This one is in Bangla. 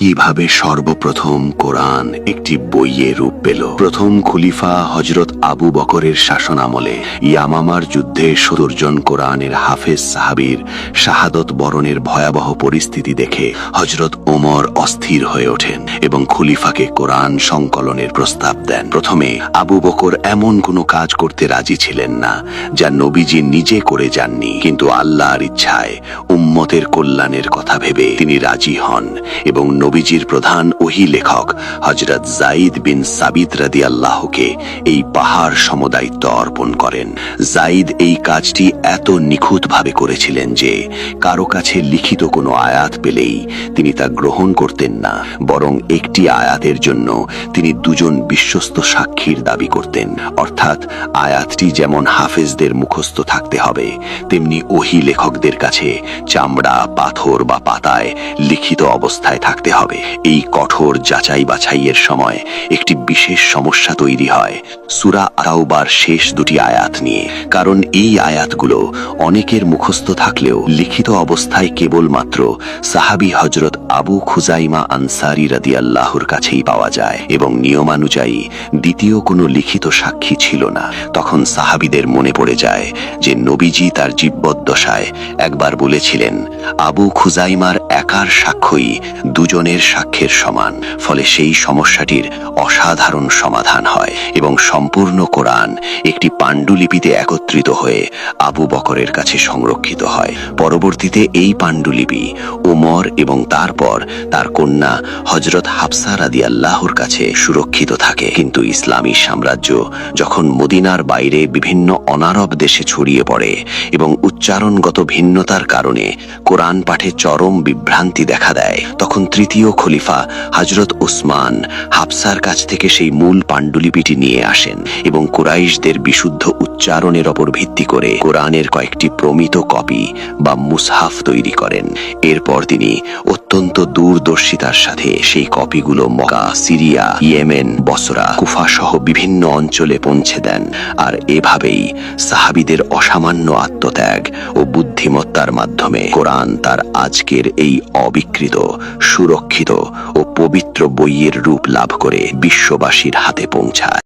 কিভাবে সর্বপ্রথম কোরআন একটি বইয়ে রূপ পেল। প্রথম খলিফা হজরত আবু বকরের শাসনামলে ইয়ামামার যুদ্ধে ৭০ জন কোরআনের হাফেজ সাহাবীর শাহাদত বরণের ভয়াবহ পরিস্থিতি দেখে হজরত ওমর অস্থির হয়ে ওঠেন এবং খলিফাকে কোরআন সংকলনের প্রস্তাব দেন। প্রথমে আবু বকর এমন কোনো কাজ করতে রাজি ছিলেন না যা নবীজি নিজে করে যাননি, কিন্তু আল্লাহর ইচ্ছায় উম্মতের কল্যাণের কথা ভেবে তিনি রাজি হন এবং নবীজির প্রধান ওহী লেখক হযরত যায়েদ বিন সাবিত রাদিয়াল্লাহুকে এই পাহাড় সমদায়িত্ব অর্পণ করেন। যায়েদ এই কাজটি এত নিখুঁতভাবে করেছিলেন যে কারো কাছে লিখিত কোনো আয়াত পেলেই তিনি তা গ্রহণ করতেন না, বরং একটি আয়াতের জন্য তিনি দুজন বিশ্বস্ত সাক্ষীর দাবি করতেন। অর্থাৎ আয়াতটি যেমন হাফেজদের মুখস্থ থাকতে হবে, তেমনি ওহী লেখকদের কাছে চামড়া, পাথর বা পাতায় লিখিত অবস্থায় থাকতে হবে। এই কঠোর যাচাই বাছাইয়ের সময় একটি বিশেষ সমস্যা তৈরি হয় সূরা আত-তাওবার শেষ দুটি আয়াত নিয়ে, কারণ এই আয়াতগুলো অনেকের মুখস্থ থাকলেও লিখিত অবস্থায় কেবলমাত্র সাহাবী হযরত আবু খুজাইমা আনসারী রাদিয়াল্লাহুর কাছেই পাওয়া যায় এবং নিয়মানুযায়ী দ্বিতীয় কোনো লিখিত সাক্ষী ছিল না। তখন সাহাবীদের মনে পড়ে যায় যে নবীজি তার জীবদ্দশায় একবার বলেছিলেন, আবু খুজাইমার একার সাক্ষ্যই দুজনের সাক্ষ্যের সমান। ফলে সেই সমস্যাটির অসাধারণ সমাধান হয় এবং সম্পূর্ণ কোরআন একটি পাণ্ডুলিপিতে একত্রিত হয়ে আবু বকরের কাছে সংরক্ষিত হয়। পরবর্তীতে এই পাণ্ডুলিপি ওমর এবং তারপর তার কন্যা হযরত হাফসা রাদিয়াল্লাহুর কাছে সুরক্ষিত থাকে। কিন্তু ইসলামী সাম্রাজ্য যখন মদিনার বাইরে বিভিন্ন অনারব দেশে ছড়িয়ে পড়ে এবং উচ্চারণগত ভিন্নতার কারণে কোরআন পাঠে চরম বিভ্রান্তি দেখা দেয়, তখন তৃতীয় খলিফা হযরত উসমান হাফসার কাছ থেকে সেই মূল পাণ্ডুলিপিটি নিয়ে আসেন এবং কুরাইশদের বিশুদ্ধ উচ্চারণের ওপর ভিত্তি করে কোরআনের কয়েকটি প্রমিত কপি বা মুসহাফ তৈরি করেন। এরপর তিনি অত্যন্ত দূরদর্শিতার সাথে সেই কপিগুলো মক্কা, সিরিয়া, ইয়েমেন, বসরা, কুফা সহ বিভিন্ন অঞ্চলে পৌঁছে দেন। আর এভাবেই সাহাবীদের অসামান্য আত্মত্যাগ ও বুদ্ধিমত্তার মাধ্যমে কোরআন তার আজকের এই অবিকৃত, সুরক্ষিত ও পবিত্র বইয়ের রূপ লাভ করে বিশ্ববাসীর হাতে পৌঁছায়।